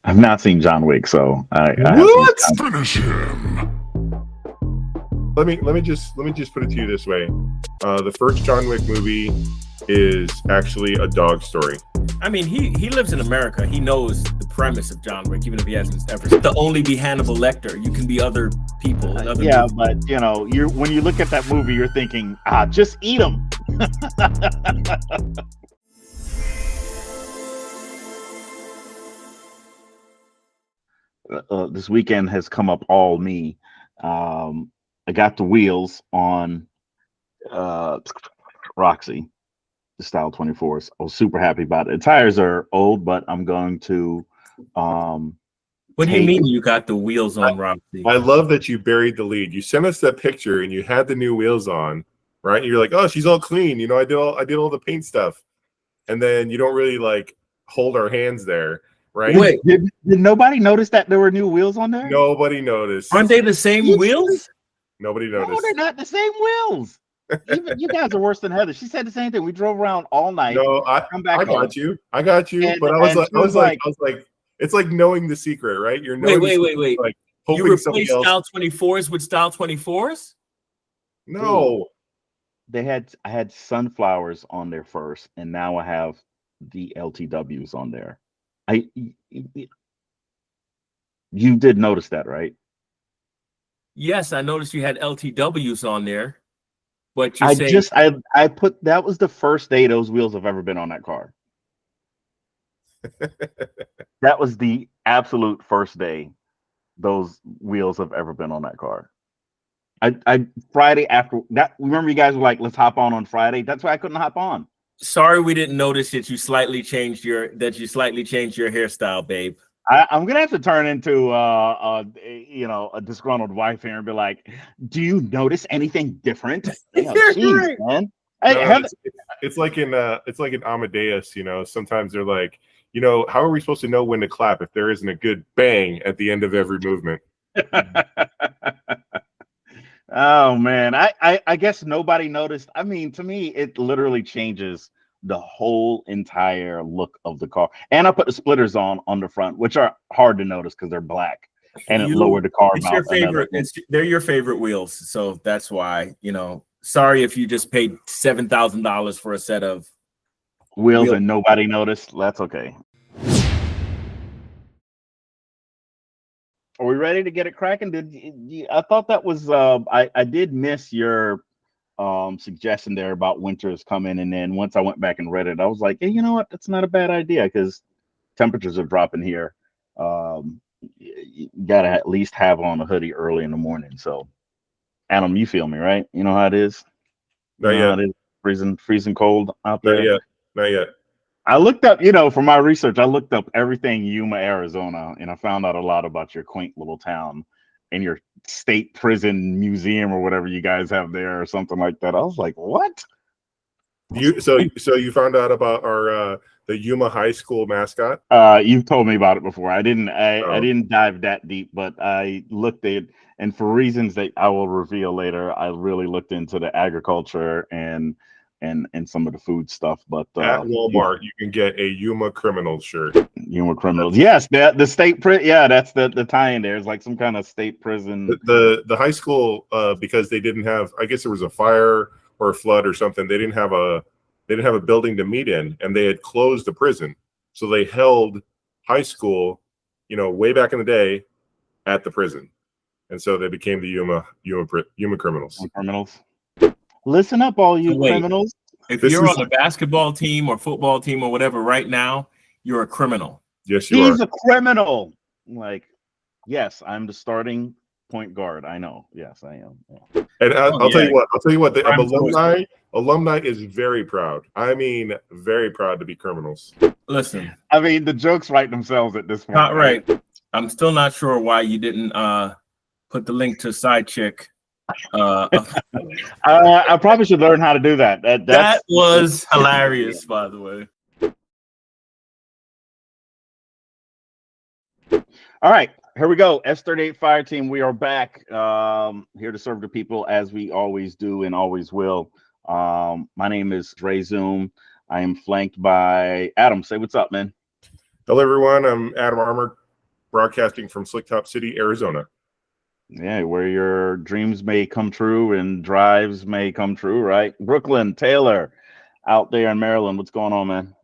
I've not seen John Wick, so I have What? some. Finish him. Let me just put it to you this way: the first John Wick movie is actually a dog story. I mean, he lives in America. He knows the premise of John Wick, even if he hasn't ever. To only be Hannibal Lecter, you can be other people. Other Yeah, movies. but you know, when you look at that movie, you're thinking, just eat them. This weekend has come up all me. I got the wheels on Roxy, the Style 24s. I was super happy about it. The tires are old, but I'm going to. What do you mean you got the wheels on, Roxy? I love that you buried the lead. You sent us that picture and you had the new wheels on, right? And you're like, oh, she's all clean. You know, I did all the paint stuff, and then you don't really like hold our hands there, right? Wait, did nobody notice that there were new wheels on there? Nobody noticed. Aren't they the same wheels? Nobody noticed. No, they're not the same wheels. Even you guys are worse than Heather. She said the same thing. We drove around all night. No, I got you. But I was like, it's like knowing the secret, right? You're wait. Like hoping You somebody replaced else. Style 24s with Style 24s? No, I had sunflowers on there first, and now I have the LTWs on there. You did notice that, right? Yes, I noticed you had LTWs on there. But I put that was the first day those wheels have ever been on that car. That was the absolute first day those wheels have ever been on that car. I Friday after that, remember you guys were like, let's hop on Friday. That's why I couldn't hop on. Sorry, we didn't notice that you slightly changed your hairstyle, babe. I'm gonna have to turn into a disgruntled wife here and be like, do you notice anything different? Geez, man. It's like in Amadeus, you know, sometimes they're like, you know, how are we supposed to know when to clap if there isn't a good bang at the end of every movement? Oh man, I guess nobody noticed. I mean, to me, it literally changes the whole entire look of the car. And I put the splitters on the front, which are hard to notice because they're black, and it lowered the car. It's your favorite. They're your favorite wheels, so that's why, you know. Sorry if you just paid $7,000 for a set of wheels and nobody noticed. That's okay. Are we ready to get it cracking? I thought that was I did miss your suggestion there about winter is coming, and then once I went back and read it, I was like, hey, you know what? That's not a bad idea because temperatures are dropping here. You gotta at least have on a hoodie early in the morning. So, Adam, you feel me, right? You know how it is. Not yet. It is freezing cold out there. Not yet. I looked up, for my research, I looked up everything Yuma, Arizona, and I found out a lot about your quaint little town and your state prison museum or whatever you guys have there or something like that. I was like, what? So you found out about our the Yuma High School mascot? You've told me about it before. I didn't dive that deep, but I looked at it, and for reasons that I will reveal later, I really looked into the agriculture and some of the food stuff. But at Walmart, you can get a Yuma Criminals shirt. Yuma Criminals, yes, the state prison. Yeah, that's the tie-in there. It's like some kind of state prison. The high school, because they didn't have, I guess there was a fire or a flood or something. They didn't have a building to meet in, and they had closed the prison, so they held high school, way back in the day, at the prison, and so they became the Yuma Criminals. Criminals. Listen up, all you criminals. If you're on a basketball team or football team or whatever right now, you're a criminal. Yes, you are. He's a criminal. Like, yes, I'm the starting point guard. I know. Yes, I am. Yeah. And I'll tell you what. The alumni is very proud. I mean, very proud to be criminals. Listen. I mean, the jokes write themselves at this point. Not right. I'm still not sure why you didn't put the link to Side Chick. I probably should learn how to do that. That was hilarious, by the way. All right, here we go. S38 Fire Team. We are back here to serve the people as we always do and always will. My name is Dre Zoom. I am flanked by Adam. Say what's up, man. Hello, everyone. I'm Adam Armour, broadcasting from Slicktop City, Arizona. Yeah, where your dreams may come true and drives may come true, right? Brooklyn Taylor out there in Maryland. What's going on, man?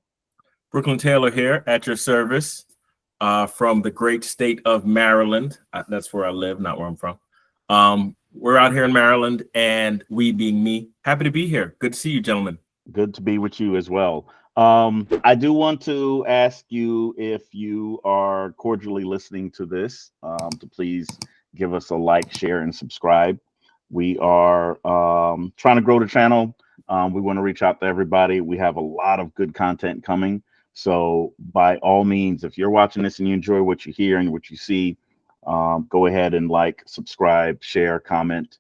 Brooklyn Taylor here at your service from the great state of Maryland. That's where I live, not where I'm from. We're out here in Maryland, and we being me, happy to be here. Good to see you, gentlemen. Good to be with you as well. I do want to ask you, if you are cordially listening to this, to please give us a like, share, and subscribe. We are trying to grow the channel. We want to reach out to everybody. We have a lot of good content coming. So by all means, if you're watching this and you enjoy what you hear and what you see, go ahead and like, subscribe, share, comment,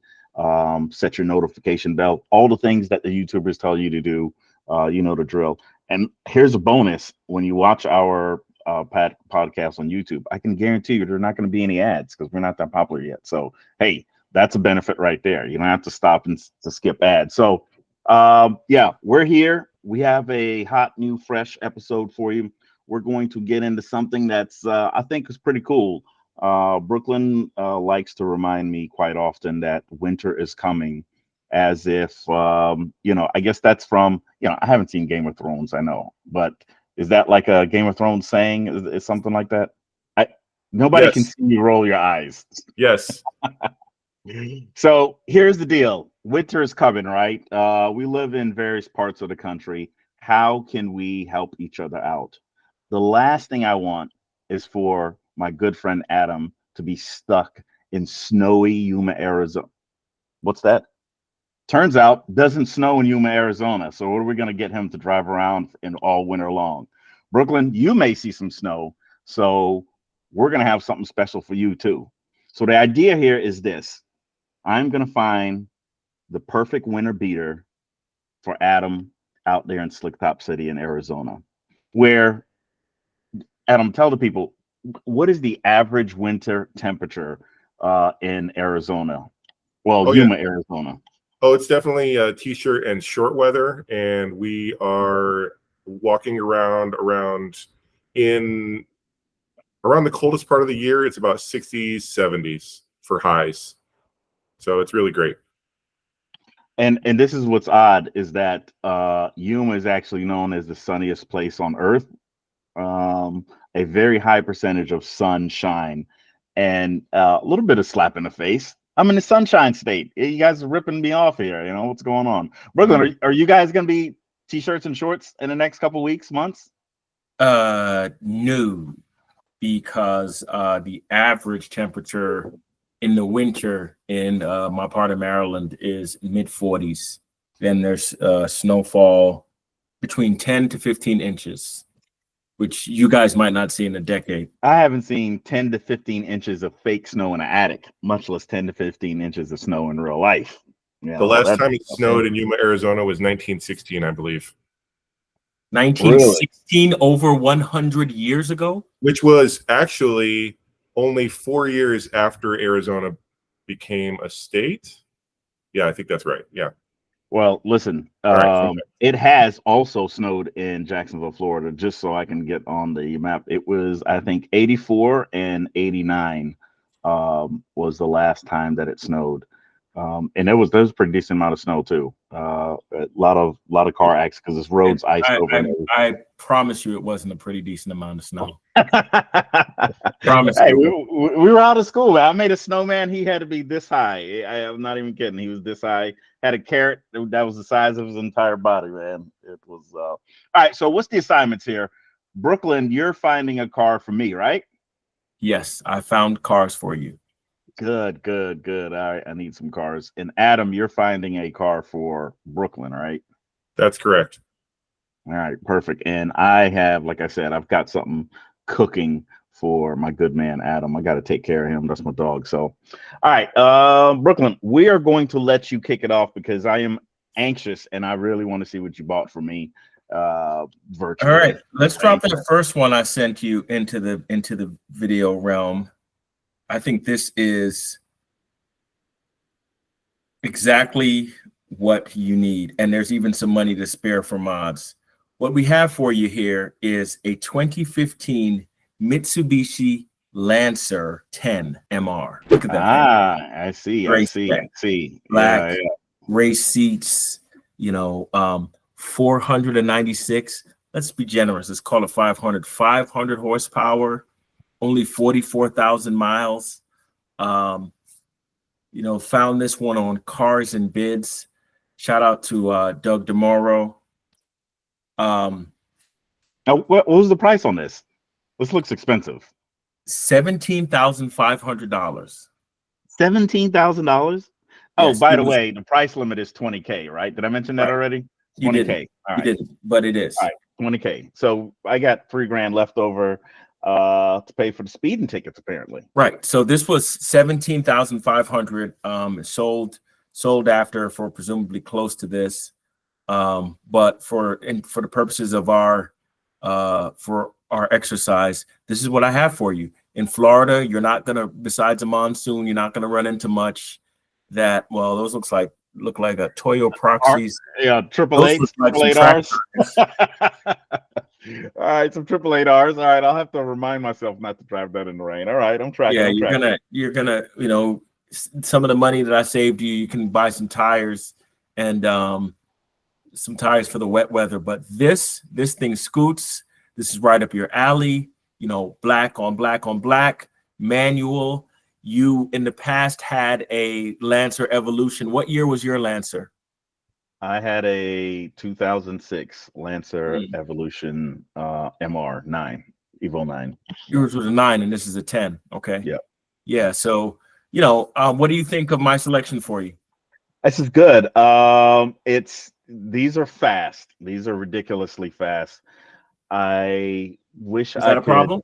set your notification bell, all the things that the YouTubers tell you to do. You know the drill. And here's a bonus: when you watch our podcast on YouTube, I can guarantee you there's not going to be any ads because we're not that popular yet. So hey, that's a benefit right there. You don't have to stop and to skip ads. So yeah, we're here. We have a hot, new, fresh episode for you. We're going to get into something that's I think is pretty cool. Brooklyn likes to remind me quite often that winter is coming, as if you know, I guess that's from, you know, I haven't seen Game of Thrones, I know, but is that like a Game of Thrones saying? Is something like that? Nobody can see you roll your eyes. Yes. So here's the deal. Winter is coming, right? We live in various parts of the country. How can we help each other out? The last thing I want is for my good friend Adam to be stuck in snowy Yuma, Arizona. What's that? Turns out doesn't snow in Yuma, Arizona. So what are we going to get him to drive around in all winter long? Brooklyn, you may see some snow. So we're going to have something special for you too. So the idea here is this. I'm going to find the perfect winter beater for Adam out there in Slicktop City in Arizona. Where, Adam, tell the people, what is the average winter temperature in Arizona? Well, Yuma, Arizona. Oh, it's definitely a t-shirt and short weather, and we are walking around the coldest part of the year. It's about 60s, 70s for highs. So it's really great. And this is what's odd, is that Yuma is actually known as the sunniest place on Earth. A very high percentage of sunshine and a little bit of slap in the face. I'm in the sunshine state. You guys are ripping me off here. You know what's going on? Brooklyn, are you guys going to be t-shirts and shorts in the next couple weeks, months? No, because the average temperature in the winter in my part of Maryland is mid 40s. Then there's snowfall between 10 to 15 inches, which you guys might not see in a decade. I haven't seen 10 to 15 inches of fake snow in an attic, much less 10 to 15 inches of snow in real life. The last time it snowed in Yuma, Arizona was 1916, I believe. 1916, really? Over 100 years ago? Which was actually only 4 years after Arizona became a state. Yeah, I think that's right. Yeah. Well, listen, it has also snowed in Jacksonville, Florida, just so I can get on the map. It was, I think, 84 and 89 was the last time that it snowed. And there was a pretty decent amount of snow too. A lot of car accidents because this road's iced over. I promise you, it wasn't a pretty decent amount of snow. Promise. Hey, we were out of school. I made a snowman. He had to be this high. I'm not even kidding. He was this high. Had a carrot that was the size of his entire body, man. It was all right. So what's the assignments here? Brooklyn, you're finding a car for me, right? Yes, I found cars for you. Good. All right, I need some cars. And Adam, you're finding a car for Brooklyn, right? That's correct. All right, perfect. And I have, like I said, I've got something cooking for my good man Adam. I got to take care of him. That's my dog. So, all right, Brooklyn, we are going to let you kick it off because I am anxious and I really want to see what you bought for me virtually. All right, let's drop that first one I sent you into the video realm. I think this is exactly what you need, and there's even some money to spare for mods. What we have for you here is a 2015 Mitsubishi Lancer 10 MR. Look at that. I see. Great I spec. see. Black Yeah. race seats, 496. Let's be generous. Let's call it 500. 500 horsepower, only 44,000 miles. Found this one on Cars and Bids. Shout out to Doug DeMoro. Now, what was the price on this? This looks expensive. $17,500. $17,000. Oh, Yes, by the way, the price limit is 20K, right? Did I mention that already? 20K. All right. You didn't, but it is. All right, 20K. So I got $3,000 left over to pay for the speeding tickets, apparently. Right. So this was 17,500. Sold after for presumably close to this. But for the purposes of our exercise, this is what I have for you. In Florida, you're not gonna, besides a monsoon, you're not gonna run into much that, well, those look like a Toyo Proxies. Yeah, triple eight Rs. All right, some triple 8 Rs. All right, I'll have to remind myself not to drive that in the rain. All right, I'm tracking. Yeah, you're gonna, some of the money that I saved you can buy some tires and some tires for the wet weather. But this thing scoots. This is right up your alley. Black on black on black, manual. You in the past had a Lancer Evolution. What year was your Lancer? I had a 2006 Lancer Evolution MR 9, Evo 9. Yours was a 9, and this is a 10. Okay. Yeah. Yeah. So, what do you think of my selection for you? This is good. These are fast. These are ridiculously fast. I wish Is that a problem?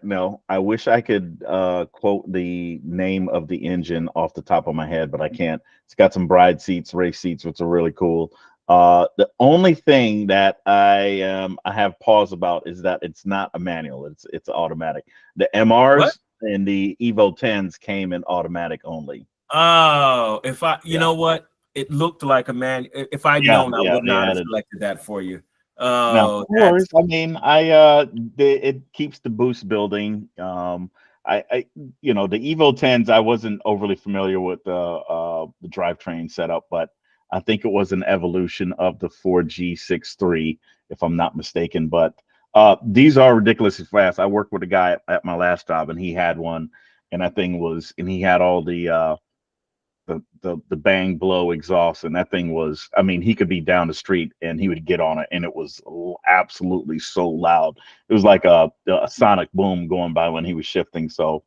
No, I wish I could quote the name of the engine off the top of my head, but I can't. It's got some bride seats, race seats, which are really cool. The only thing that I have pause about is that it's not a manual; it's automatic. The MRs and the Evo 10s came in automatic only. Oh, you know what? It looked like a man. If I'd known, I would not have selected that for you. No, of course. I mean, it keeps the boost building. The Evo 10s, I wasn't overly familiar with the drivetrain setup, but I think it was an evolution of the 4G63, if I'm not mistaken. But these are ridiculously fast. I worked with a guy at my last job, and he had one, and he had all the bang blow exhaust, and that thing was, I mean, he could be down the street and he would get on it and it was absolutely so loud. It was like a sonic boom going by when he was shifting. So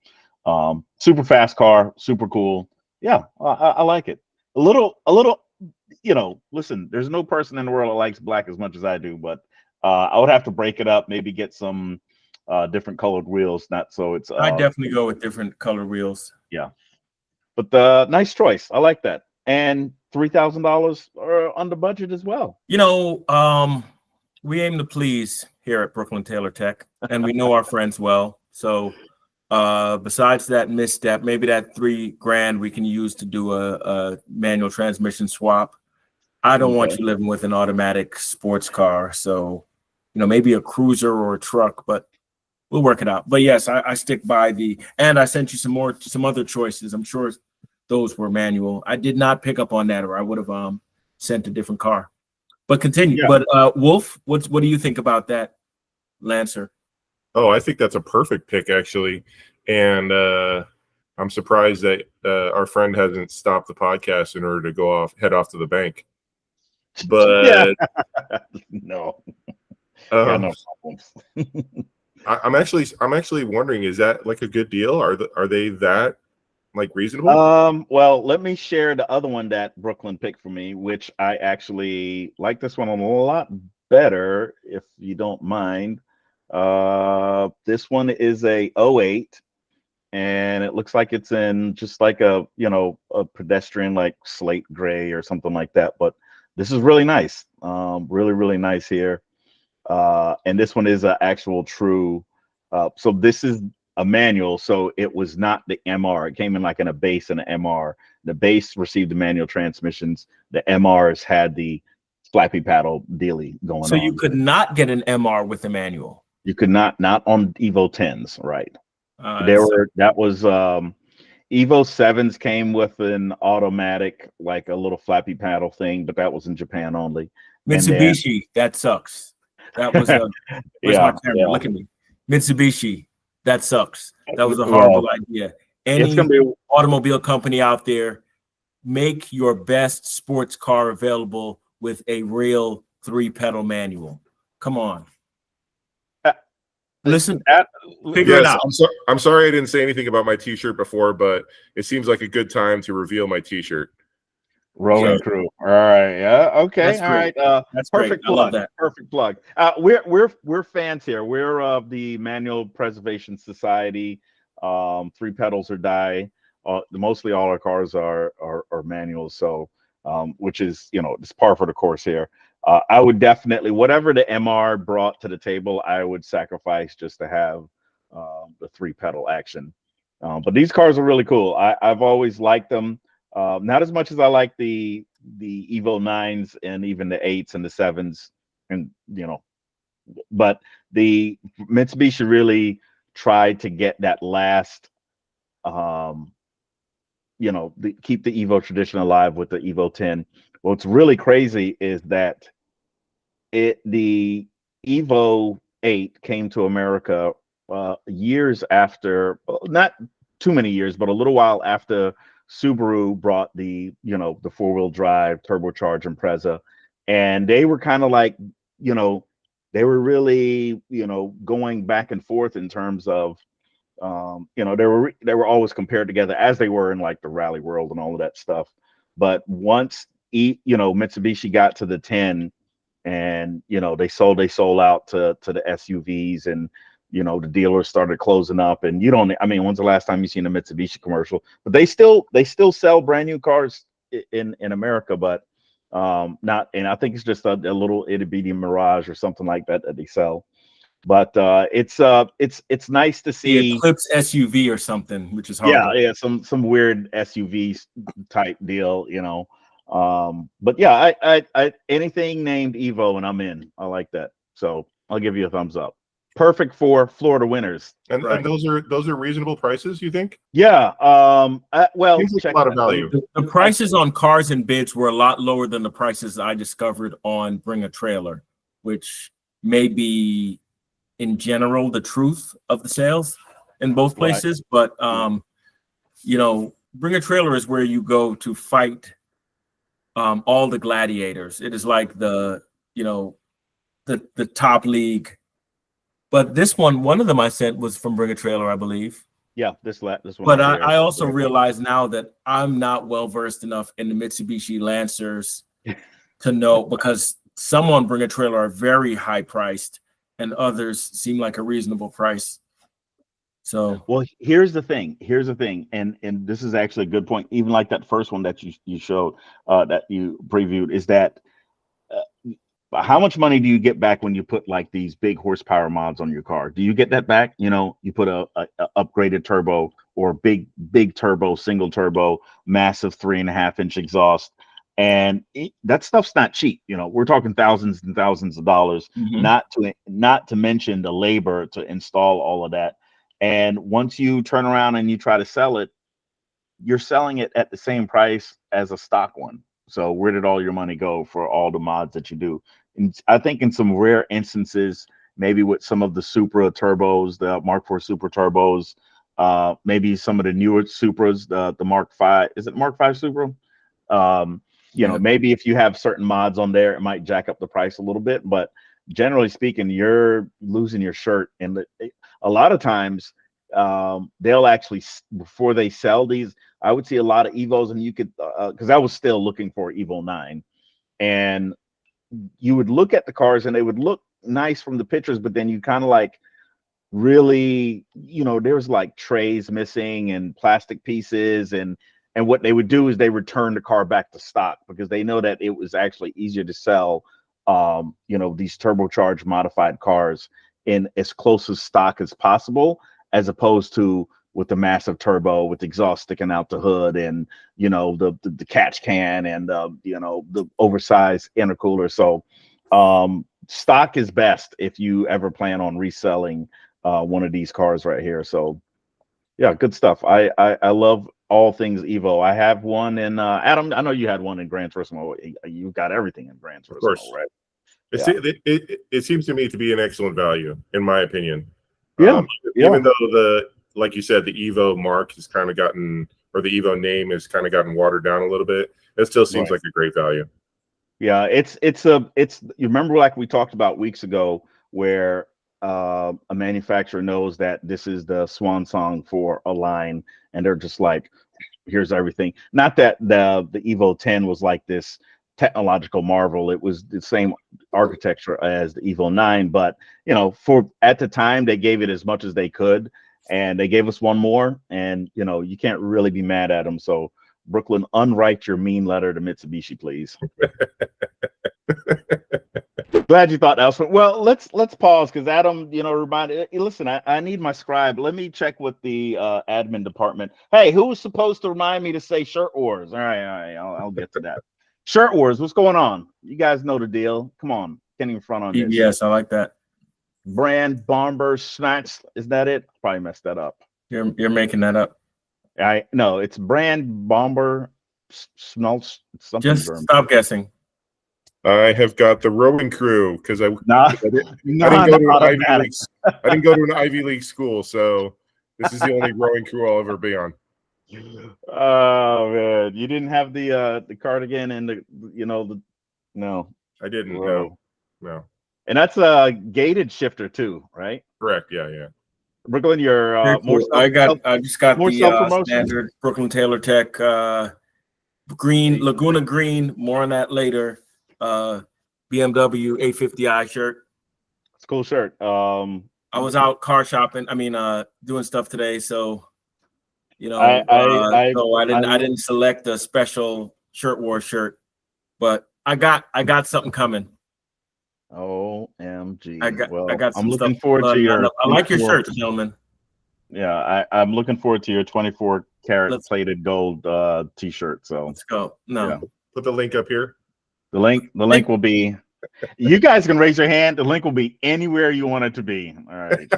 super fast car, super cool. Yeah, I like it. A little, listen, there's no person in the world that likes black as much as I do, but I would have to break it up, maybe get some different colored wheels. Not so it's I definitely go with different color wheels. Yeah. But nice choice. I like that. And $3,000 under budget as well. We aim to please here at Brooklyn Taylor Tech, and we know our friends well. So besides that misstep, maybe that $3,000 we can use to do a manual transmission swap. I don't want you living with an automatic sports car. So, maybe a cruiser or a truck, but we'll work it out. But yes, I stick by and I sent you some other choices. I'm sure those were manual. I did not pick up on that, or I would have sent a different car. But continue. Yeah. But Wolf, what do you think about that Lancer? Oh, I think that's a perfect pick, actually. And I'm surprised that our friend hasn't stopped the podcast in order to head off to the bank. But no. No problems. I'm actually wondering, is that like a good deal? Are they that like reasonable? Well, let me share the other one that Brooklyn picked for me, which I actually like this one a lot better, if you don't mind. This one is a 08, and it looks like it's in just like a pedestrian like slate gray or something like that. But this is really nice. Really, really nice here. And this one is an actual true. So this is a manual, so it was not the MR. It came in like in a base and an MR. The base received the manual transmissions. The MRs had the flappy paddle dealy going on. So you could not get an MR with a manual. You could not on Evo 10s, right? That was Evo 7s came with an automatic, like a little flappy paddle thing, but that was in Japan only. And then Mitsubishi, that sucks. That was a where's my yeah, camera? yeah. Look at me. Mitsubishi, that sucks. That was a Well, horrible idea. it's Any gonna be automobile company out there, make your best sports car available with a real 3-pedal manual. Come on. Listen, figure it Yes, out. I'm sorry I didn't say anything about my T-shirt before, but it seems like a good time to reveal my T-shirt. rolling through. All right. Yeah. Okay. That's All great. right. That's Perfect great. I love plug. that. Perfect plug. We're fans here. We're of the Manual Preservation Society. 3 pedals or die. Mostly all our cars are manuals. So, which is it's par for the course here. I would definitely, whatever the MR brought to the table, I would sacrifice just to have the 3 pedal action. But these cars are really cool. I've always liked them. Not as much as I like the Evo 9s and even the 8s and the 7s, and but the Mitsubishi really tried to get that last, keep the Evo tradition alive with the Evo 10. What's really crazy is that the Evo 8 came to America years after, not too many years, but a little while after Subaru brought the 4-wheel drive turbocharged Impreza, and they were kind of like, they were really, going back and forth in terms of, they were always compared together as they were in like the rally world and all of that stuff. But once Mitsubishi got to the 10, and they sold out to the SUVs, and the dealers started closing up, and when's the last time you seen a Mitsubishi commercial? But they still sell brand new cars in America, but not, and I think it's just a little itty bitty Mirage or something like that they sell. But it's nice to see the Eclipse SUV or something, which is horrible. Yeah, some weird SUV type deal, but yeah, I anything named Evo and I'm in. I like that, so I'll give you a thumbs up. Perfect for Florida winters. And Right. and those are reasonable prices, you think? Yeah. Well, Seems like check a lot of value. The prices on cars and bids were a lot lower than the prices I discovered on Bring a Trailer, which may be in general the truth of the sales in both places. Right. But Bring a Trailer is where you go to fight all the gladiators. It is like the top league. But this one of them I sent was from Bring a Trailer, I believe. Yeah, this one. But I also realize now that I'm not well versed enough in the Mitsubishi Lancers to know, because some on Bring a Trailer are very high priced and others seem like a reasonable price. So, well, here's the thing, and this is actually a good point. Even like that first one that you showed, that you previewed, is that how much money do you get back when you put like these big horsepower mods on your car? Do you get that back? You put a upgraded turbo or big turbo, single turbo, massive 3.5-inch exhaust, and that stuff's not cheap. We're talking thousands and thousands of dollars. mm-hmm. Not to mention the labor to install all of that. And once you turn around and you try to sell it, you're selling it at the same price as a stock one. So where did all your money go for all the mods that you do? And I think in some rare instances, maybe with some of the Supra turbos, the Mark IV Supra turbos, maybe some of the newer Supras, the Mark V, is it Mark V Supra? Maybe if you have certain mods on there, it might jack up the price a little bit, but generally speaking, you're losing your shirt. And a lot of times, they'll actually, before they sell these, I would see a lot of Evos, and you could, because I was still looking for Evo 9, and you would look at the cars and they would look nice from the pictures, but then you kind of like really, there's like trays missing and plastic pieces, and what they would do is they return the car back to stock because they know that it was actually easier to sell these turbocharged modified cars in as close to stock as possible, as opposed to with the massive turbo with the exhaust sticking out the hood, and the catch can, and the oversized intercooler. So stock is best if you ever plan on reselling one of these cars right here. So Yeah, good stuff. I love all things Evo. I have one in Adam. I know you had one in Gran Turismo. You got everything in Gran Of Turismo, course. right? It's, Yeah. it seems to me to be an excellent value, in my opinion. Yeah. Even though like you said, the Evo mark has kind of gotten, or the Evo name has kind of gotten watered down a little bit, it still seems Right. like a great value. Yeah, it's you remember like we talked about weeks ago where a manufacturer knows that this is the swan song for a line and they're just like, here's everything. Not that the Evo 10 was like this technological marvel. It was the same architecture as the Evo 9, but you know, for at the time they gave it as much as they could, and they gave us one more, and you know, you can't really be mad at them. So Brooklyn, unwrite your mean letter to Mitsubishi, please. Glad you thought that was fun. Well, let's pause because Adam, you know, reminded. Listen, I need my scribe. Let me check with the admin department. Hey, who was supposed to remind me to say shirt wars? All right, I'll get to that. Shirt wars, what's going on? You guys know the deal. Come on, getting in front on this. Yes, I like that. Brand Bomber Snatch, is that it? Probably messed that up. You're making that up. No, it's Brand Bomber Smells something. Just stop guessing. I have got the rowing crew because I didn't go to an Ivy League school, so this is the only rowing crew I'll ever be on. Oh man, you didn't have the cardigan and no. I didn't. Row. No. And that's a gated shifter too, right? Correct. Yeah. Brooklyn, you're more. I just got more the standard Brooklyn Taylor Tech green Laguna green. More on that later. BMW 850i shirt. It's a cool shirt. I was out car shopping. I mean, doing stuff today, so you know, I didn't select a special shirt war shirt, but I got something coming. OMG! I got. I'm looking forward to your. I like your shirts, gentlemen. Yeah, I'm looking forward to your 24 karat plated gold T-shirt. So let's go. No, yeah. Put the link up here. The link will be. You guys can raise your hand. The link will be anywhere you want it to be. All right.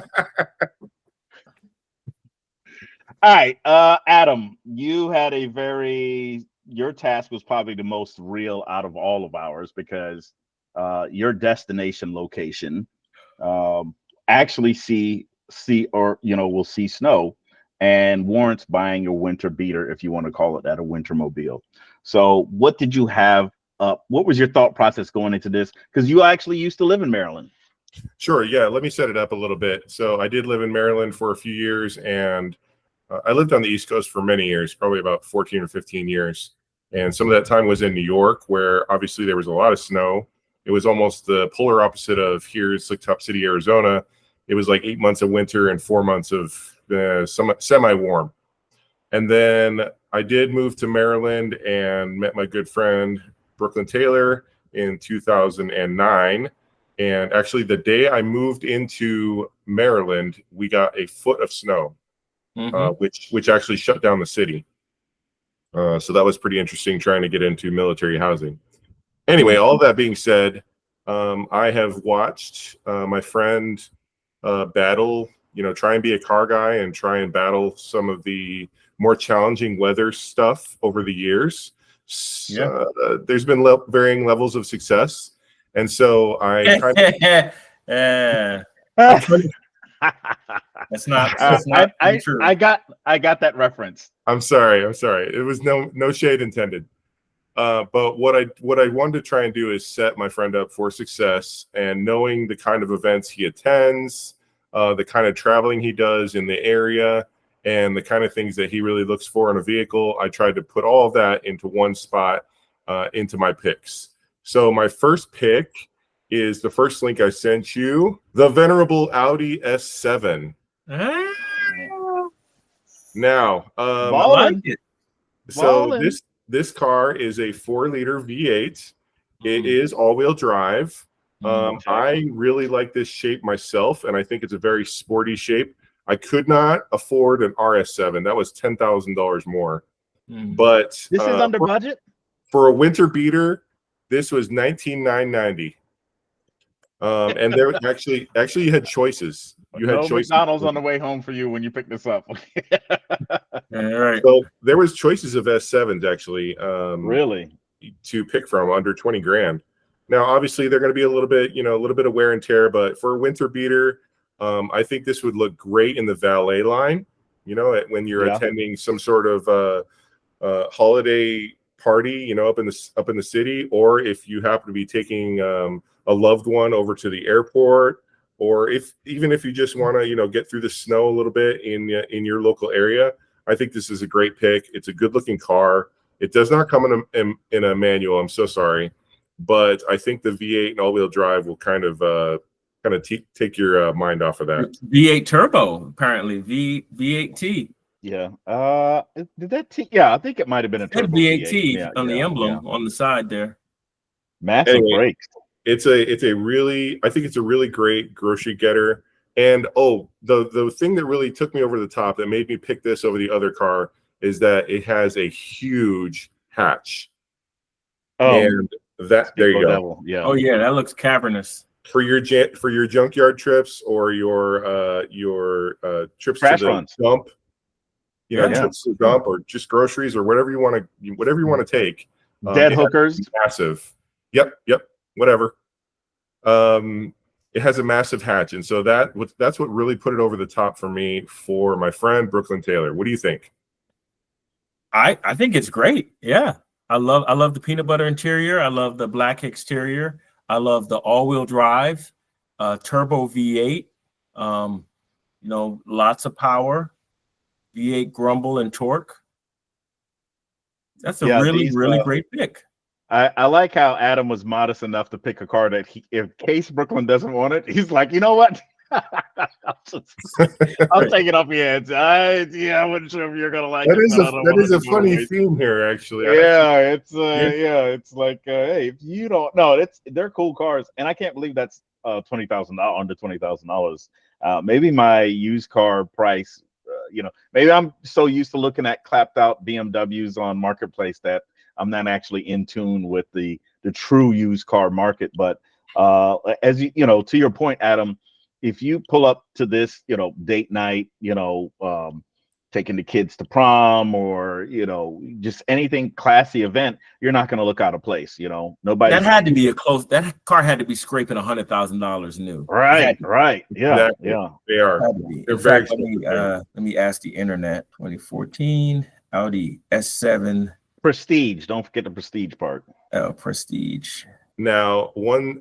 All right, Adam, you had your task was probably the most real out of all of ours because your destination location actually will see snow and warrants buying a winter beater, if you want to call it that, a winter mobile. So what did you have what was your thought process going into this? Because you actually used to live in Maryland. Sure. Yeah. Let me set it up a little bit. So I did live in Maryland for a few years, and I lived on the East Coast for many years, probably about 14 or 15 years. And some of that time was in New York, where obviously there was a lot of snow. It was almost the polar opposite of here in Slick Top City, Arizona. It was like 8 months of winter and 4 months of semi-warm. And then I did move to Maryland and met my good friend Brooklyn Taylor in 2009. And actually, the day I moved into Maryland, we got a foot of snow, which actually shut down the city. So that was pretty interesting trying to get into military housing. Anyway, all that being said, I have watched my friend battle, try and be a car guy and try and battle some of the more challenging weather stuff over the years. Yeah. There's been varying levels of success. And so I kind of that's not true. I got that reference. I'm sorry. It was no shade intended. But what I wanted to try and do is set my friend up for success, and knowing the kind of events he attends, the kind of traveling he does in the area, and the kind of things that he really looks for in a vehicle, I tried to put all of that into one spot into my picks. So my first pick is the first link I sent you, the venerable Audi S7. Now, I like it. So this car is a 4-liter V8. It is all-wheel drive. I really like this shape myself, and I think it's a very sporty shape. I could not afford an RS7. That was $10,000 more. But this is under budget for a winter beater. This was $19,990. And there actually you had choices. you had No choices. McDonald's on the way home for you when you pick this up. All right. So there was choices of S7s actually. Really? To pick from under 20 grand. Now, obviously, they're going to be a little bit, a little bit of wear and tear, but for a winter beater, I think this would look great in the valet line. When you're attending some sort of holiday party, up in the city, or if you happen to be taking a loved one over to the airport, or even if you just want to, get through the snow a little bit in your local area, I think this is a great pick. It's a good looking car. It does not come in a manual. I'm so sorry, but I think the V8 and all-wheel drive will kind of take your mind off of that. V8 turbo, apparently V8T. Yeah. Did that T? Yeah, I think it might have been a turbo V8T on the emblem on the side there. Massive brakes. I think it's a really great grocery getter. And the thing that really took me over the top that made me pick this over the other car is that it has a huge hatch. And that there you go. Devil. Yeah. Oh yeah, that looks cavernous. For your junkyard trips or your trips Crash to the runs. dump, trips to the dump or just groceries or whatever you want to take. Dead hookers. Massive. Yep. Whatever. It has a massive hatch, and so that's what really put it over the top for me for my friend Brooklyn Taylor. What do you think? I think it's great. Yeah. I love the peanut butter interior. I love the black exterior. I love the all-wheel drive, turbo V8. Lots of power, V8 grumble and torque. That's a really great pick. I like how Adam was modest enough to pick a car that in case Brooklyn doesn't want it, he's like, you know what? I'll take it off your hands. I wasn't sure if you're gonna like it. That is a funny theme here, actually. Yeah, it's like, hey, if you don't, no, they're cool cars, and I can't believe that's $20,000 under $20,000. Maybe my used car price, maybe I'm so used to looking at clapped out BMWs on Marketplace that I'm not actually in tune with the true used car market. But as to your point, Adam, if you pull up to this, date night, taking the kids to prom or, just anything classy event, you're not going to look out of place. Nobody. That car had to be scraping $100,000 new. Right. Yeah. Exactly. Yeah. They are. In fact, let me ask the internet. 2014 Audi S7 Prestige. Don't forget the Prestige part. Oh, Prestige. Now,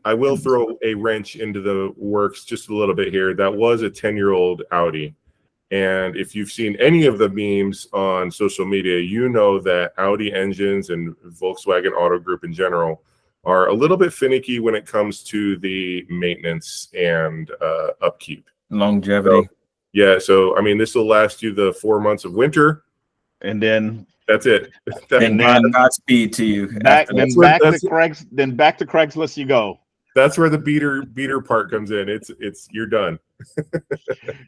I will throw a wrench into the works just a little bit here. That was a 10-year-old Audi. And if you've seen any of the memes on social media, you know that Audi engines and Volkswagen Auto Group in general are a little bit finicky when it comes to the maintenance and upkeep. Longevity. So, this will last you the 4 months of winter. And then that's it. And then Godspeed to you. Back to Craigslist you go. That's where the beater part comes in. It's you're done.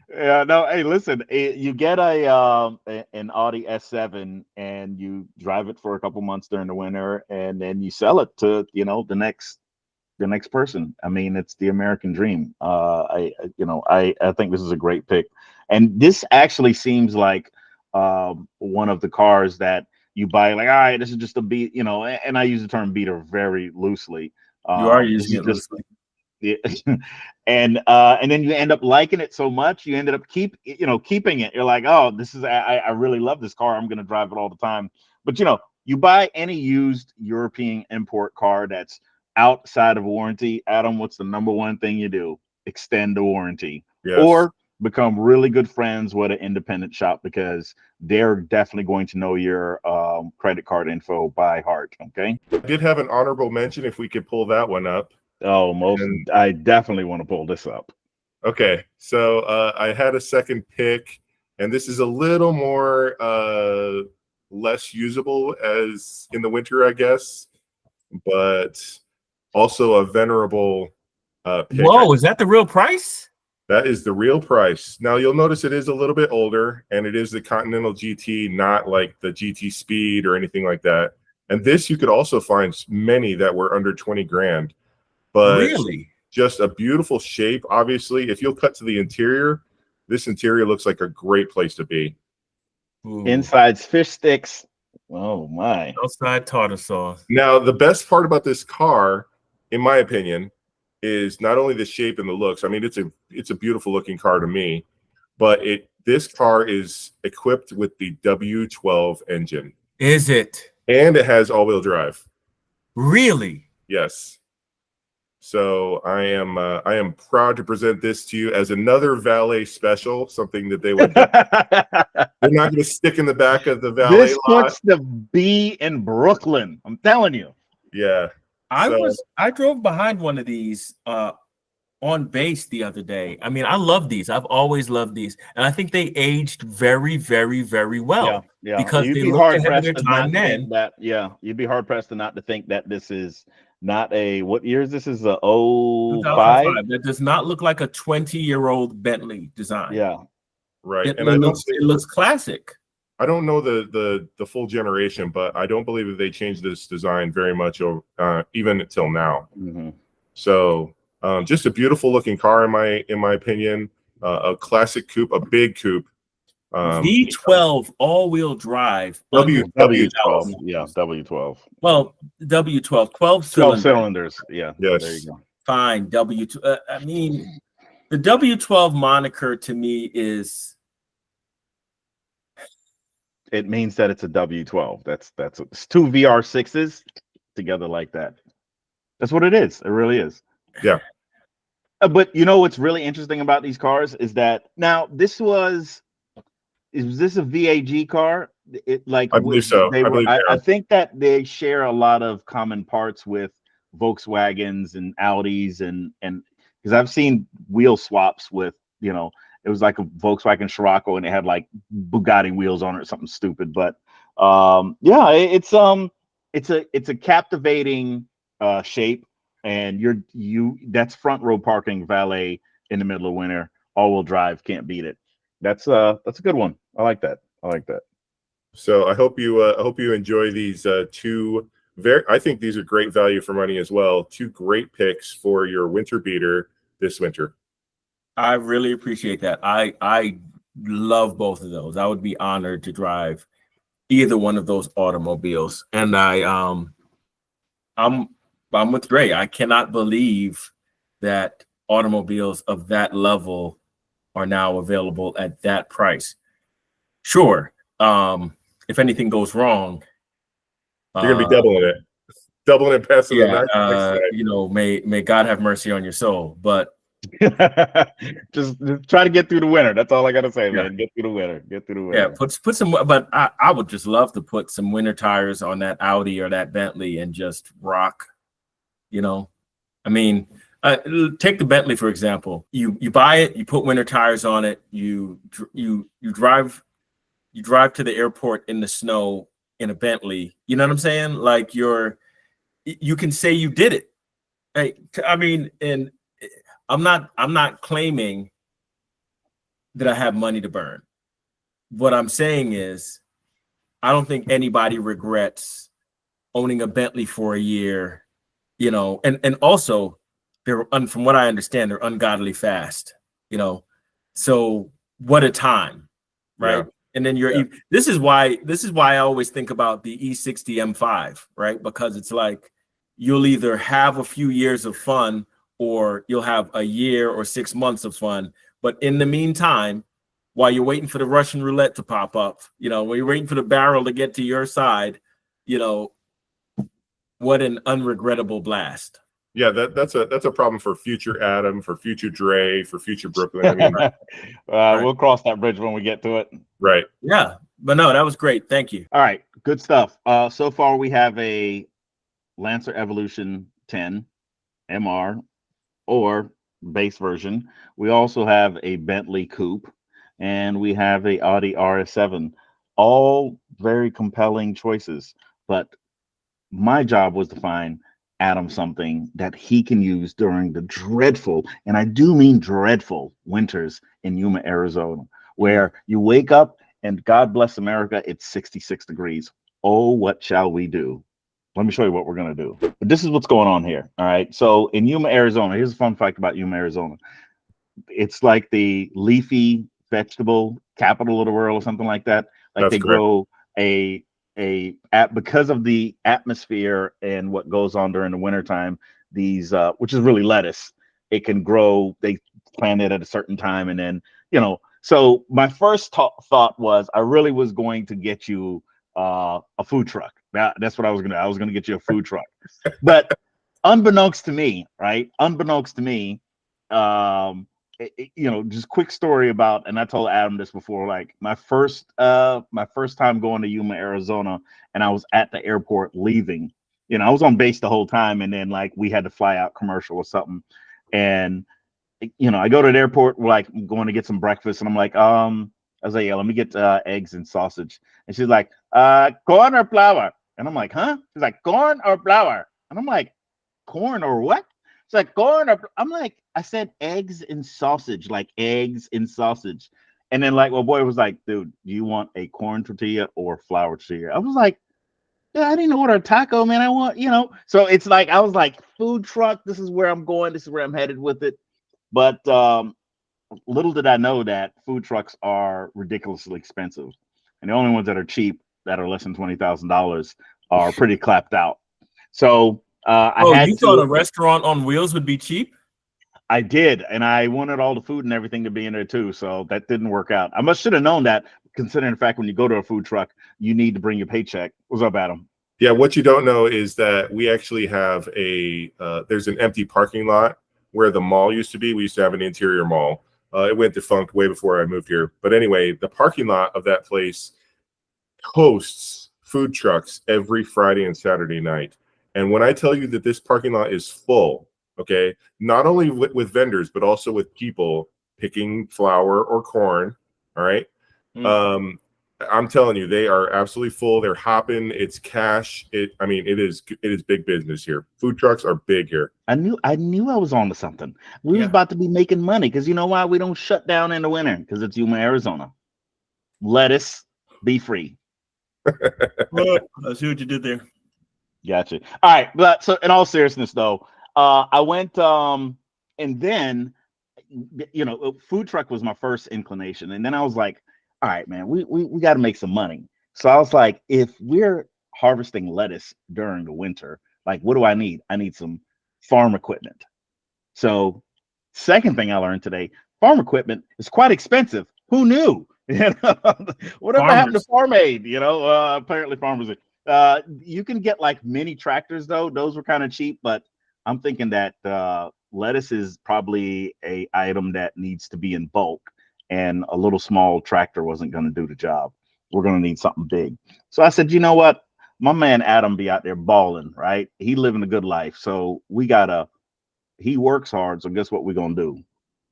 Yeah, no, hey, listen, you get an Audi S7 and you drive it for a couple months during the winter, and then you sell it to the next person. It's the American dream. I think this is a great pick, and this actually seems like one of the cars that you buy, like, all right, this is just a beat, and I use the term beater very loosely. You are using it loosely. Yeah. and then you end up liking it so much, you ended up keeping it. You're like, oh, this is, I really love this car. I'm going to drive it all the time. But you buy any used European import car that's outside of warranty, Adam, what's the number one thing you do? Extend the warranty. Yes. Or become really good friends with an independent shop, because they're definitely going to know your credit card info by heart. Okay. I did have an honorable mention if we could pull that one up. Oh, I definitely want to pull this up. Okay. So I had a second pick, and this is a little more less usable as in the winter, I guess, but also a venerable pick. Whoa, is that the real price? That is the real price. Now, you'll notice it is a little bit older, and it is the Continental GT, not like the GT Speed or anything like that. And this, you could also find many that were under 20 grand. But really, just a beautiful shape. Obviously, if you'll cut to the interior, this interior looks like a great place to be. Ooh. Inside's fish sticks. Oh my. Outside tartar sauce. Now, the best part about this car, in my opinion, is not only the shape and the looks. I mean, it's a beautiful looking car to me, but this car is equipped with the W12 engine. Is it? And it has all-wheel drive. Really? Yes. So I am proud to present this to you as another valet special, something that they're not going to stick in the back of the valet This lot. puts the B in Brooklyn. I'm telling you. Yeah. I drove behind one of these on base the other day. I mean, I love these. I've always loved these, and I think they aged very, very, very well. Yeah. Because you'd they be looked hard ahead of pressed their to time not then. think that. Yeah, you'd be hard pressed to not to think that this is not a what year is this? Is a 05? That does not look like a 20-year-old Bentley design. Yeah, Right. It, And it looks classic. I don't know the full generation, but I don't believe that they changed this design very much even until now. Mm-hmm. So just a beautiful looking car in my opinion. A classic coupe, a big coupe. V12 all-wheel drive. W12. Yeah, W12. Well, W12, 12 cylinders. Yeah. Yes. There you go. Fine. W2. I mean, the W12 moniker to me is. It means that it's a W12. It's two VR6s together like that. That's what it is. It really is. Yeah. But you know what's really interesting about these cars is that now is this a VAG car? I believe so. I think that they share a lot of common parts with Volkswagens and Audis and because I've seen wheel swaps with, it was like a Volkswagen Scirocco and it had like Bugatti wheels on it or something stupid. But yeah, it's a captivating shape, and that's front row parking valet in the middle of winter, all-wheel drive, can't beat it. That's a good one. I like that. So I hope you enjoy these two I think these are great value for money as well. Two great picks for your winter beater this winter. I really appreciate that. I love both of those. I would be honored to drive either one of those automobiles. And I'm with Dre. I cannot believe that automobiles of that level are now available at that price. Sure. If anything goes wrong, you're gonna be doubling it past the next may God have mercy on your soul. But just try to get through the winter. That's all I gotta say, man. Get through the winter. Yeah, put some. But I would just love to put some winter tires on that Audi or that Bentley and just rock. I mean, take the Bentley for example. You buy it, you put winter tires on it, you drive to the airport in the snow in a Bentley. You know what I'm saying? Like you can say you did it. Hey, I mean, and I'm not claiming that I have money to burn. What I'm saying is, I don't think anybody regrets owning a Bentley for a year, and also from what I understand, they're ungodly fast, so what a time, right? Yeah. And then this is why I always think about the E60 M5, right? Because it's like you'll either have a few years of fun or you'll have a year or 6 months of fun. But in the meantime, while you're waiting for the Russian roulette to pop up, while you're waiting for the barrel to get to your side, what an unregrettable blast. Yeah, that's a problem for future Adam, for future Dre, for future Brooklyn. I mean, right. We'll cross that bridge when we get to it. Right. Yeah, but no, that was great. Thank you. All right, good stuff. So far we have a Lancer Evolution 10 MR or base version. We also have a Bentley Coupe, and we have a Audi RS7. All very compelling choices, but my job was to find Adam something that he can use during the dreadful, and I do mean dreadful, winters in Yuma, Arizona, where you wake up and God bless America, it's 66 degrees. Oh, what shall we do? Let me show you what we're gonna do. But this is what's going on here. All right. So in Yuma, Arizona, here's a fun fact about Yuma, Arizona. It's like the leafy vegetable capital of the world or something like that. Like That's they correct. grow because of the atmosphere and what goes on during the wintertime, these which is really lettuce, it can grow. They plant it at a certain time, and then so my first thought was I really was going to get you a food truck. That's what I was gonna get you a food truck. But unbeknownst to me, right? Unbeknownst to me, just quick story about, and I told Adam this before, like my first time going to Yuma, Arizona, and I was at the airport leaving. I was on base the whole time, and then like we had to fly out commercial or something. And I go to the airport, we're like going to get some breakfast, and I'm like, I was like, yeah, let me get eggs and sausage. And she's like, corn or flour? And I'm like, huh? She's like, corn or flour? And I'm like, corn or what? It's like corn or I'm like, I said eggs and sausage, like eggs and sausage. And then like my boy was like, dude, do you want a corn tortilla or flour tortilla? I was like, yeah, I didn't order a taco, man. I want, So it's like I was like, food truck, this is where I'm going, this is where I'm headed with it. But little did I know that food trucks are ridiculously expensive. And the only ones that are cheap, that are less than $20,000, are pretty clapped out. So you thought a restaurant on wheels would be cheap? I did, and I wanted all the food and everything to be in there too, so that didn't work out. I should have known that, considering the fact when you go to a food truck, you need to bring your paycheck. What's up, Adam? Yeah, what you don't know is that we actually have there's an empty parking lot where the mall used to be. We used to have an interior mall. It went defunct way before I moved here. But anyway, the parking lot of that place hosts food trucks every Friday and Saturday night. And when I tell you that this parking lot is full, okay, not only with vendors, but also with people picking flour or corn, all right? I'm telling you, they are absolutely full. They're hopping. It's cash. It is big business here. Food trucks are big here. I knew I was on to something. We was about to be making money, because you know why we don't shut down in the winter? Because it's Yuma, Arizona. Lettuce, be free. Well, I see what you did there. Gotcha. All right, but so in all seriousness, though, I went and then food truck was my first inclination, and then I was like, all right, man, we got to make some money. So I was like, if we're harvesting lettuce during the winter, like, what do I need? I need some farm equipment. So second thing I learned today, farm equipment is quite expensive. Who knew? Whatever happened to farm aid? Apparently farmers you can get like mini tractors, though. Those were kind of cheap, but I'm thinking that lettuce is probably a item that needs to be in bulk, and a little small tractor wasn't going to do the job. We're going to need something big. So I said, you know what? My man Adam be out there balling, right? He living a good life. So he works hard. So guess what we're going to do?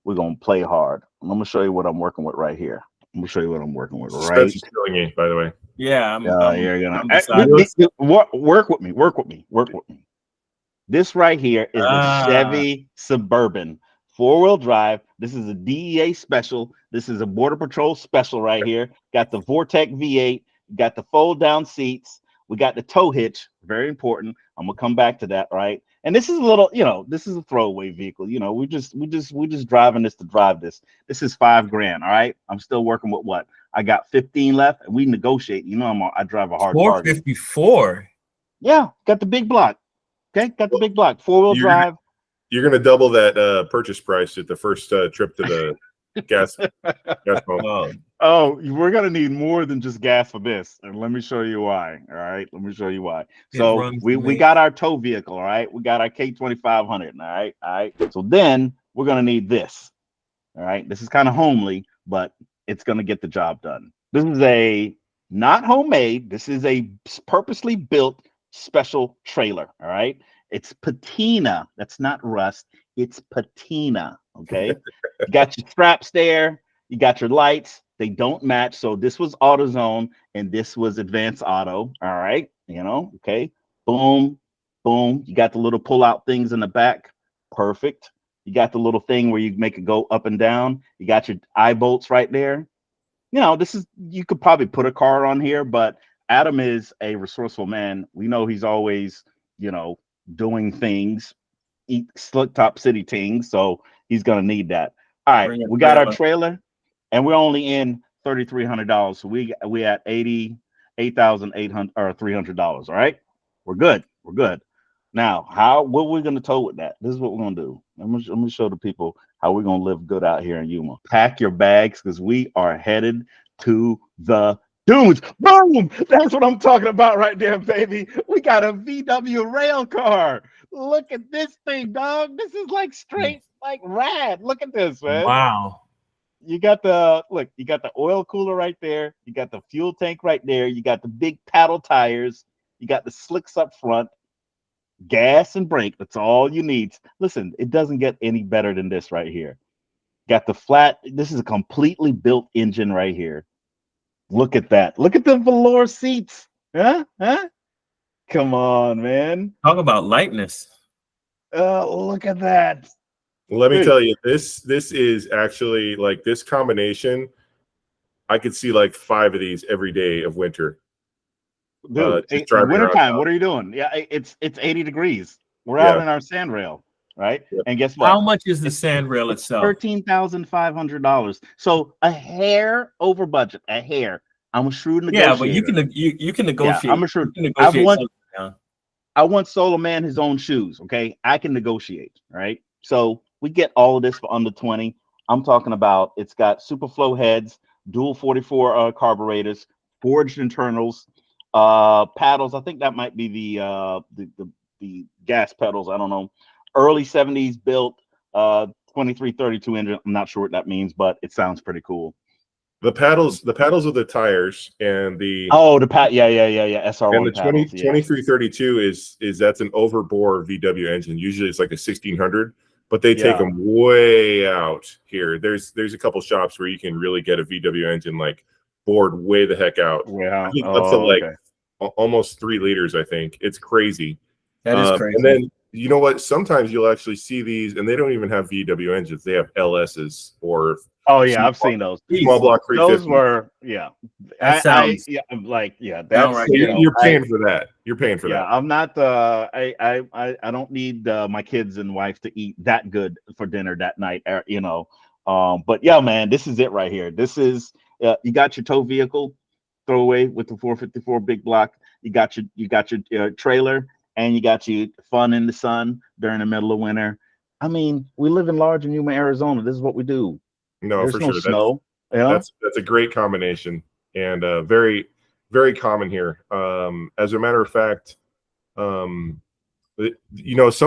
We're going to play hard. I'm going to show you what I'm working with right here. I'm going to show you what I'm working with right. Spencer's killing you, by the way. Yeah. You're gonna work with me. This right here is a Chevy Suburban 4-wheel drive. This is a DEA special. This is a Border Patrol special right here. Got the Vortec V8. Got the fold down seats. We got the tow hitch. Very important. I'm gonna come back to that, right? And this is a little, this is a throwaway vehicle. We just driving this to drive this. This is $5,000. All right. I'm still working with what I got 15 left, and we negotiate. I drive a hard 454. Yeah, got the big block. Okay, got the big block. 4-wheel drive. You're gonna double that purchase price at the first trip to the gas pump. Oh, we're gonna need more than just gas for this, and let me show you why. All right, let me show you why. So we got our tow vehicle. All right, we got our K2500. All right. So then we're gonna need this. All right, this is kind of homely, but it's gonna get the job done. This is a not homemade. This is a purposely built special trailer. All right, it's patina. That's not rust. It's patina. Okay, you got your straps there. You got your lights. They don't match. So this was AutoZone and this was Advanced Auto. All right. Okay. Boom, boom. You got the little pull out things in the back. Perfect. You got the little thing where you make it go up and down. You got your eye bolts right there. You could probably put a car on here, but Adam is a resourceful man. We know he's always, doing things, eat slick top city things. So he's gonna need that. All right, Bring a we got our trailer. trailer, and we're only in $3,300. So we at 88,800 or $300. All right, we're good. We're good. Now, what we're gonna tow with that? This is what we're gonna do. I'm gonna show the people how we're gonna live good out here in Yuma. Pack your bags because we are headed to the dunes. Boom! That's what I'm talking about right there, baby. We got a VW rail car. Look at this thing, dog. This is like straight, like rad. Look at this, man. Wow. You got you got the oil cooler right there. You got the fuel tank right there. You got the big paddle tires. You got the slicks up front. Gas and brake. That's all you need. Listen, it doesn't get any better than this right here. Got the flat. This is a completely built engine right here. Look at that. Look at the velour seats. Huh? Come on, man. Talk about lightness. Look at that. Let me tell you, this is actually like this combination. I could see like 5 of these every day of winter. Dude, wintertime, what are you doing? Yeah, it's 80 degrees. We're out in our sand rail, right? Yep. And guess what? How much is the sand rail itself? $13,500. So a hair over budget, a hair. I'm a shrewd negotiator. Yeah, but you can negotiate. Yeah, I'm a shrewd. I want Solo Man his own shoes. Okay, I can negotiate. Right. So we get all of this for under 20. I'm talking about it's got super flow heads, dual 44 carburetors, forged internals. Paddles, I think that might be the gas pedals. I don't know. Early 70s built 2332 engine. I'm not sure what that means, but it sounds pretty cool. The paddles are the tires, and the SR1 and the 2332 is that's an overbore VW engine. Usually it's like a 1600, but they take them way out here. There's a couple shops where you can really get a VW engine like bored way the heck out. Yeah, I think up to like almost 3 liters. I think it's crazy. That is crazy. And then you know what? Sometimes you'll actually see these, and they don't even have VW engines. They have LSs or I've seen those small block 350. Those were That sounds that's right. You're paying for that. You're paying for that. Yeah, I'm not. I don't need my kids and wife to eat that good for dinner that night. But yeah, man, this is it right here. This is. You got your tow vehicle, throwaway with the 454 big block. You got your trailer, and you got your fun in the sun during the middle of winter. I mean, we live in large in Yuma, Arizona. This is what we do. No, There's for no sure. Snow. That's a great combination, and very, very common here. As a matter of fact, some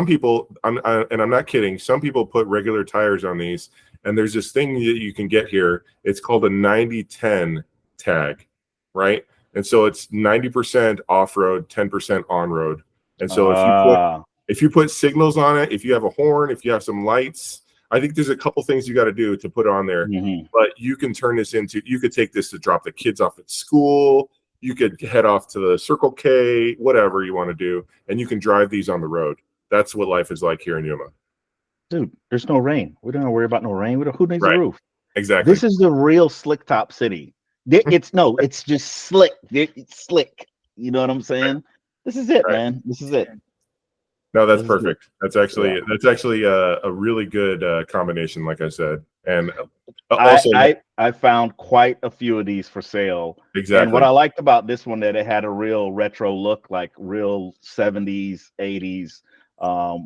people, I'm not kidding. Some people put regular tires on these. And there's this thing that you can get here. It's called a 90-10 tag, right? And so it's 90% off-road, 10% on-road. And so if you put signals on it, if you have a horn, if you have some lights, I think there's a couple things you got to do to put on there. Mm-hmm. But you can turn this into, you could take this to drop the kids off at school. You could head off to the Circle K, whatever you want to do. And you can drive these on the road. That's what life is like here in Yuma. Dude, there's no rain. We don't have to worry about no rain. Who needs a roof? Exactly. This is the real slick top city. It's just slick. It's slick. You know what I'm saying? This is it, man. This is it. No, that's perfect. That's actually a really good combination, like I said. And also, I found quite a few of these for sale. Exactly. And what I liked about this one, that it had a real retro look, like real 70s, 80s.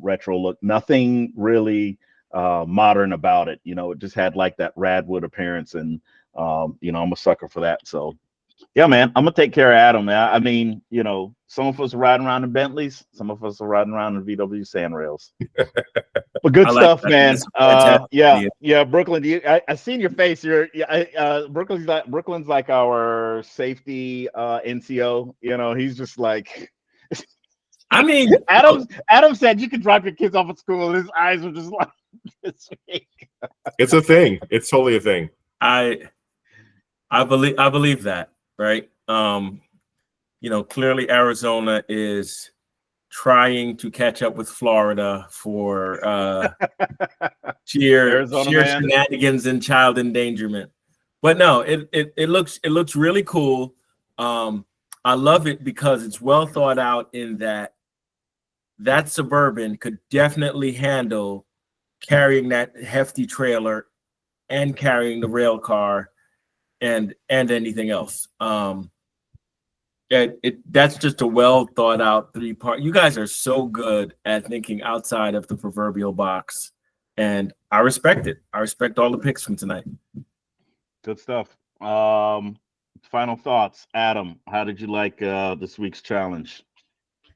Retro look, nothing really modern about it. It just had like that radwood appearance, and I'm a sucker for that. So yeah, man, I'm gonna take care of Adam. I mean, some of us are riding around in Bentleys, some of us are riding around in VW sand rails. But good stuff, man. Yeah, Brooklyn. I seen your face. Brooklyn's like our safety NCO. He's just like. I mean, Adam said you can drop your kids off at school, and his eyes were just like this week. It's a thing. It's totally a thing. I believe that, right? Clearly Arizona is trying to catch up with Florida for sheer shenanigans and child endangerment. But no, it looks really cool. I love it because it's well thought out in that Suburban could definitely handle carrying that hefty trailer and carrying the rail car and anything else. That's just a well thought out 3-part. You guys are so good at thinking outside of the proverbial box, and I respect it. I respect all the picks from tonight. Good stuff. Final thoughts, Adam. How did you like this week's challenge?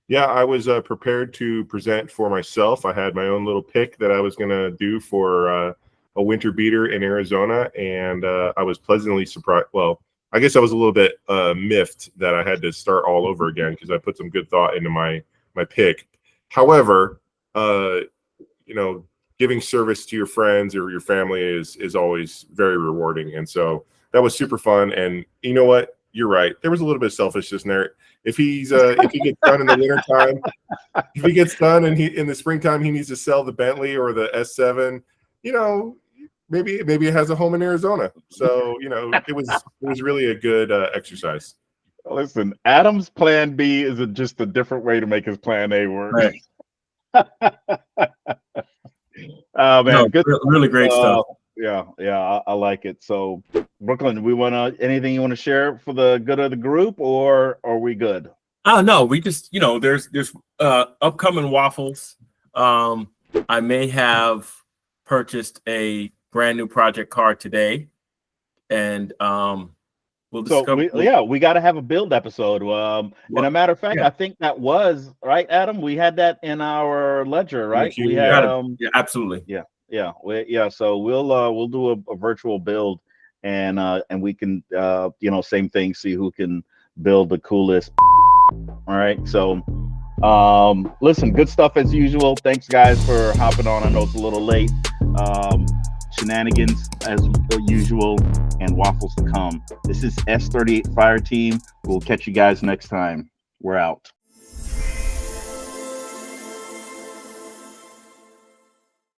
Yeah, I was prepared to present for myself. I had my own little pick that I was going to do for a winter beater in Arizona, and I was pleasantly surprised. Well, I guess I was a little bit miffed that I had to start all over again because I put some good thought into my pick. However, giving service to your friends or your family is always very rewarding, and so that was super fun. And you know what? You're right. There was a little bit of selfishness in there. If he gets done in the wintertime, if he gets done and in the springtime he needs to sell the Bentley or the S7, maybe it has a home in Arizona. So it was really a good exercise. Listen, Adam's plan B is just a different way to make his plan A work. Right. Man, No, good, really great stuff. Yeah, I like it. So, Brooklyn, anything you want to share for the good of the group, or are we good? Oh no, we just there's upcoming waffles. I may have purchased a brand new project car today, and we'll discover. We got to have a build episode. And a matter of fact, I think that was right, Adam. We had that in our ledger, right? We had yeah, absolutely. Yeah. So we'll do a virtual build, and we can same thing. See who can build the coolest. All right. So listen, good stuff as usual. Thanks guys for hopping on. I know it's a little late. Shenanigans as usual, and waffles to come. This is S38 Fire Team. We'll catch you guys next time. We're out.